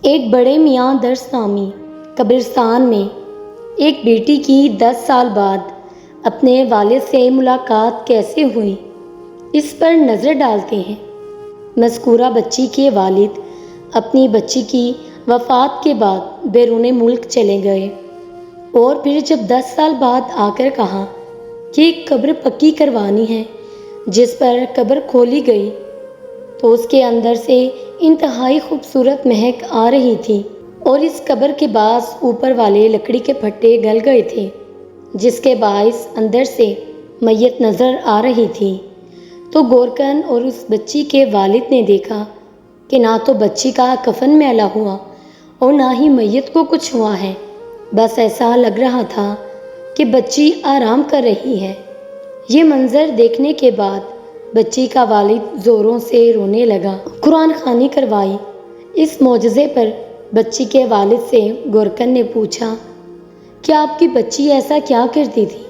ایک بڑے میاں درس نامی قبرستان میں ایک بیٹی کی 10 سال بعد اپنے والد سے ملاقات کیسے ہوئی، اس پر نظر ڈالتے ہیں۔ مذکورہ بچی کے والد اپنی بچی کی وفات کے بعد بیرون ملک چلے گئے اور پھر جب 10 سال بعد آ کر کہا کہ ایک قبر پکی کروانی ہے جس پر قبر کھولی گئی تو اس کے اندر سے انتہائی خوبصورت مہک آ رہی تھی اور اس قبر کے بعض اوپر والے لکڑی کے پھٹے گل گئے تھے جس کے باعث اندر سے میت نظر آ رہی تھی۔ تو گورکن اور اس بچی کے والد نے دیکھا کہ نہ تو بچی کا کفن میلا ہوا اور نہ ہی میت کو کچھ ہوا ہے، بس ایسا لگ رہا تھا کہ بچی آرام کر رہی ہے۔ یہ منظر دیکھنے کے بعد بچی کا والد زوروں سے رونے لگا۔ قرآن خوانی کروائی۔ اس معجزے پر بچی کے والد سے گورکن نے پوچھا کہ آپ کی بچی ایسا کیا کرتی تھی؟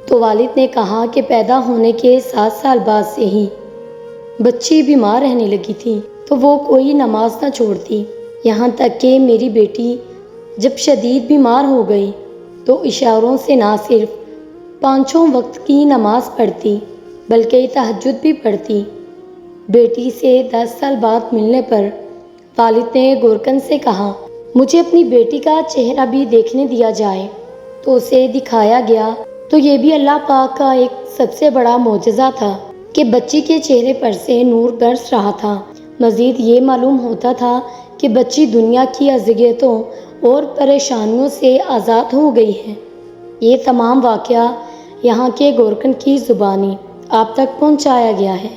تو والد نے کہا کہ پیدا ہونے کے 7 سال بعد سے ہی بچی بیمار رہنے لگی تھی تو وہ کوئی نماز نہ چھوڑتی، یہاں تک کہ میری بیٹی جب شدید بیمار ہو گئی تو اشاروں سے نہ صرف 5 وقت کی نماز پڑھتی بلکہ تہجد بھی پڑھتی۔ بیٹی سے 10 سال بعد ملنے پر والد نے گورکن سے کہا مجھے اپنی بیٹی کا چہرہ بھی دیکھنے دیا جائے، تو اسے دکھایا گیا تو یہ بھی اللہ پاک کا ایک سب سے بڑا معجزہ تھا کہ بچی کے چہرے پر سے نور برس رہا تھا۔ مزید یہ معلوم ہوتا تھا کہ بچی دنیا کی اذیتوں اور پریشانیوں سے آزاد ہو گئی ہے۔ یہ تمام واقعہ یہاں کے گورکن کی زبانی آپ تک پہنچایا گیا ہے،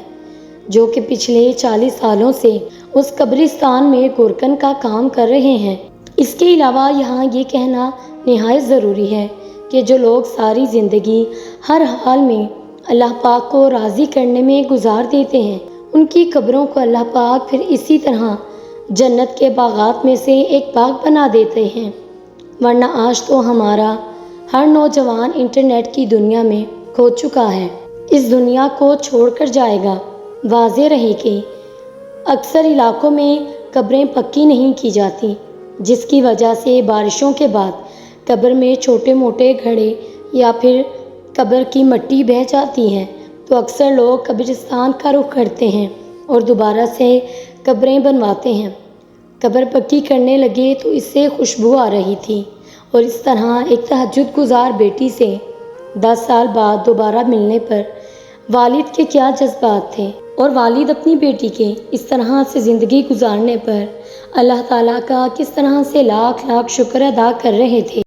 جو کہ پچھلے 40 سالوں سے اس قبرستان میں گورکن کا کام کر رہے ہیں۔ اس کے علاوہ یہاں یہ کہنا نہایت ضروری ہے کہ جو لوگ ساری زندگی ہر حال میں اللہ پاک کو راضی کرنے میں گزار دیتے ہیں، ان کی قبروں کو اللہ پاک پھر اسی طرح جنت کے باغات میں سے ایک باغ بنا دیتے ہیں، ورنہ آج تو ہمارا ہر نوجوان انٹرنیٹ کی دنیا میں کھو چکا ہے، اس دنیا کو چھوڑ کر جائے گا۔ واضح رہے کہ اکثر علاقوں میں قبریں پکی نہیں کی جاتی، جس کی وجہ سے بارشوں کے بعد قبر میں چھوٹے موٹے گھڑے یا پھر قبر کی مٹی بہہ جاتی ہے، تو اکثر لوگ قبرستان کا رخ کرتے ہیں اور دوبارہ سے قبریں بنواتے ہیں۔ قبر پکی کرنے لگے تو اس سے خوشبو آ رہی تھی اور اس طرح ایک تہجد گزار بیٹی سے 10 سال بعد دوبارہ ملنے پر والد کے کیا جذبات تھے، اور والد اپنی بیٹی کے اس طرح سے زندگی گزارنے پر اللہ تعالیٰ کا کس طرح سے لاکھ لاکھ شکر ادا کر رہے تھے۔